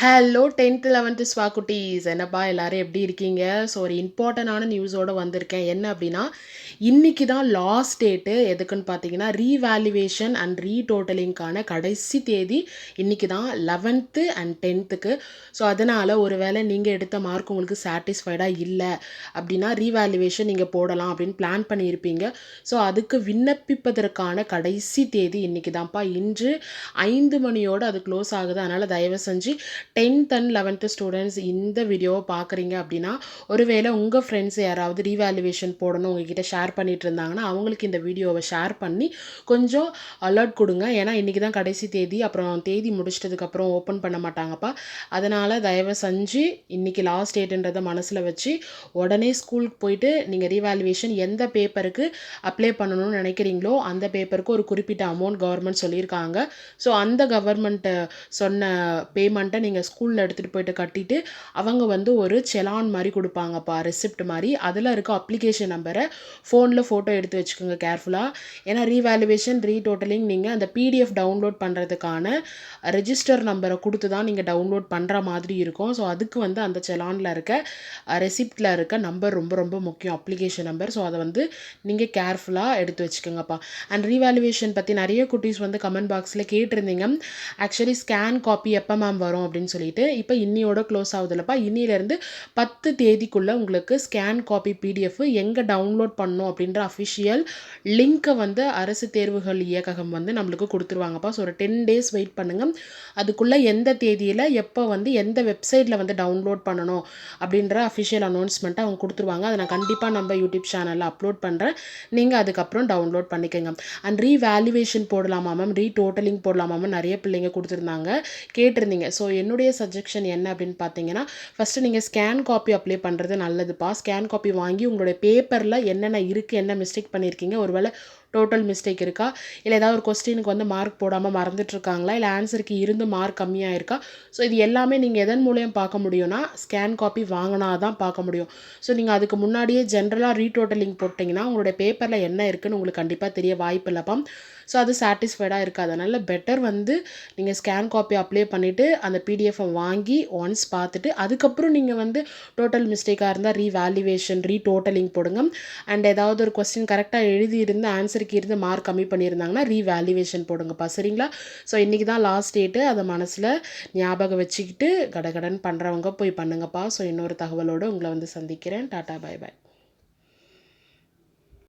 Hello 10th 11th ஸ்வாகுட்டீஸ் என்னப்பா எல்லாரும் எப்படி இருக்கீங்க? ஸோ ஒரு இம்பார்ட்டண்டான நியூஸோட வந்திருக்கேன். என்ன அப்படின்னா, இன்னைக்கு தான் லாஸ்ட் டேட்டு. எதுக்குன்னு பார்த்தீங்கன்னா, ரீவேல்யூவேஷன் அண்ட் ரீடோட்டலிங்க்கான கடைசி தேதி இன்னைக்கு தான் 11th அண்ட் 10th. ஸோ அதனால் ஒருவேளை நீங்கள் எடுத்த மார்க் உங்களுக்கு சாட்டிஸ்ஃபைடாக இல்லை அப்படின்னா ரீவேல்யூவேஷன் நீங்கள் போடலாம் அப்படின்னு பிளான் பண்ணியிருப்பீங்க. ஸோ அதுக்கு விண்ணப்பிப்பதற்கான கடைசி தேதி இன்னைக்கு தான்ப்பா. இன்று 5 மணியோடு அது க்ளோஸ் ஆகுது. அதனால் தயவு செஞ்சு 10th அண்ட் 11th ஸ்டூடெண்ட்ஸ் இந்த வீடியோவை பார்க்குறீங்க அப்படின்னா, ஒருவேளை உங்கள் ஃப்ரெண்ட்ஸ் யாராவது ரீவேல்யூவேஷன் போடணும் உங்ககிட்ட ஷேர் பண்ணிட்டு இருந்தாங்கன்னா, அவங்களுக்கு இந்த வீடியோவை ஷேர் பண்ணி கொஞ்சம் அலர்ட் கொடுங்க. ஏன்னா இன்றைக்கி தான் கடைசி தேதி. அப்புறம் தேதி முடிச்சிட்டதுக்கப்புறம் ஓப்பன் பண்ண மாட்டாங்கப்பா. அதனால் தயவு செஞ்சு இன்றைக்கி லாஸ்ட் டேட்டுன்றதை மனசில் வச்சு உடனே ஸ்கூலுக்கு போயிட்டு நீங்கள் ரீவேல்யூவேஷன் எந்த பேப்பருக்கு அப்ளை பண்ணணும்னு நினைக்கிறீங்களோ அந்த பேப்பருக்கு ஒரு குறிப்பிட்ட அமௌண்ட் கவர்மெண்ட் சொல்லியிருக்காங்க. ஸோ அந்த கவர்மெண்ட்டு சொன்ன பேமெண்ட்டை நீங்கள் ஸ்கூலில் எடுத்துகிட்டு போயிட்டு கட்டிட்டு அவங்க வந்து ஒரு செலான் மாதிரி கொடுப்பாங்கப்பா, ரெசிப்ட் மாதிரி. அதில் இருக்க அப்ளிகேஷன் நம்பரை ஃபோனில் ஃபோட்டோ எடுத்து வச்சுக்கோங்க கேர்ஃபுல்லாக. ஏன்னா ரீவேல்யூவேஷன் ரீடோட்டலிங் நீங்கள் அந்த பிடிஎஃப் டவுன்லோட் பண்ணுறதுக்கான ரெஜிஸ்டர் நம்பரை கொடுத்து தான் நீங்கள் டவுன்லோட் பண்ணுற மாதிரி இருக்கும். ஸோ அதுக்கு வந்து அந்த செலானில் இருக்க ரெசிப்டில் இருக்க நம்பர் ரொம்ப ரொம்ப முக்கியம், அப்ளிகேஷன் நம்பர். ஸோ அதை வந்து நீங்கள் கேர்ஃபுல்லாக எடுத்து வச்சுக்கோங்கப்பா. அண்ட் ரீவேல்யூவேஷன் பற்றி நிறைய குட்டீஸ் வந்து கமெண்ட் பாக்ஸில் கேட்டிருந்தீங்க. ஆக்சுவலி ஸ்கேன் காப்பி எப்போ மேம் வரும் அப்படின்னு சொல்லிட்டு. இப்போ இன்னியோட க்ளோஸ் ஆகுதுல்லப்பா. இன்னிலேருந்து 10 தேதிக்குள்ளே உங்களுக்கு ஸ்கேன் காப்பி பிடிஎஃப் எங்கே டவுன்லோட் பண்ணணும் அப்படின்ற அஃபிஷியல் லிங்க்கை வந்து அரசு தேர்வுகள் இயக்ககம் வந்து நம்மளுக்கு கொடுத்துருவாங்கப்பா. ஸோ ஒரு 10 டேஸ் வெயிட் பண்ணுங்கள். அதுக்குள்ளே எந்த தேதியில் எப்போ வந்து எந்த வெப்சைட்டில் வந்து டவுன்லோட் பண்ணணும் அப்படின்ற அஃபிஷியல் அனௌன்ஸ்மெண்ட்டை அவங்க கொடுத்துருவாங்க. அதை நான் கண்டிப்பாக நம்ம யூடியூப் சேனலில் அப்லோட் பண்ணுறேன். நீங்கள் அதுக்கப்புறம் டவுன்லோட் பண்ணிக்கோங்க. அண்ட் ரீவேல்யூவேஷன் போடலாமா மேம், ரீடோட்டலிங் போடலாமா மேம் நிறைய பிள்ளைங்க கொடுத்துருந்தாங்க, கேட்டிருந்தீங்க. ஸோ என்னுடைய சஜஷன் என்ன அப்படின்னு பார்த்தீங்கன்னா, ஃபஸ்ட்டு நீங்கள் ஸ்கேன் காப்பி அப்ளை பண்ணுறது நல்லதுப்பா. ஸ்கேன் காப்பி வாங்கி உங்களுடைய பேப்பரில் என்னென்ன இருக்குது, என்ன மிஸ்டேக் பண்ணியிருக்கீங்க, ஒருவேளை டோட்டல் மிஸ்டேக் இருக்கா, இல்லை ஏதாவது ஒரு கொஸ்டினுக்கு வந்து மார்க் போடாமல் மறந்துட்டுருக்காங்களா, இல்லை ஆன்சருக்கு இருந்து மார்க் கம்மியாக இருக்கா. ஸோ இது எல்லாமே நீங்கள் எதன் மூலியம் பார்க்க முடியும்னா ஸ்கேன் காப்பி வாங்கினா தான் பார்க்க முடியும். ஸோ நீங்கள் அதுக்கு முன்னாடியே ஜென்ரலாக ரீடோட்டலிங் போட்டிங்கன்னா உங்களுடைய பேப்பரில் என்ன இருக்குதுன்னு உங்களுக்கு கண்டிப்பாக தெரிய வாய்ப்பு இல்லைப்பா. ஸோ அது சாட்டிஸ்ஃபைடாக இருக்காது. அதனால் பெட்டர் வந்து நீங்கள் ஸ்கேன் காப்பி அப்ளை பண்ணிவிட்டு அந்த பிடிஎஃபை வாங்கி ஒன்ஸ் பார்த்துட்டு அதுக்கப்புறம் நீங்கள் வந்து டோட்டல் மிஸ்டேக்காக இருந்தால் ரீவேல்யூவேஷன் ரீடோட்டலிங் போடுங்க. அண்ட் ஏதாவது ஒரு கொஸ்டின் கரெக்டாக எழுதியிருந்து ஆன்சருக்கு இருந்து மார்க் கம்மி பண்ணியிருந்தாங்கன்னா ரீவேல்யூவேஷன் போடுங்கப்பா, சரிங்களா? ஸோ இன்றைக்கி தான் லாஸ்ட் டேட்டு. அதை மனசில் ஞாபகம் வச்சுக்கிட்டு கடகடன் பண்ணுறவங்க போய் பண்ணுங்கப்பா. ஸோ இன்னொரு தகவலோடு உங்களை வந்து சந்திக்கிறேன். Tata, bye bye.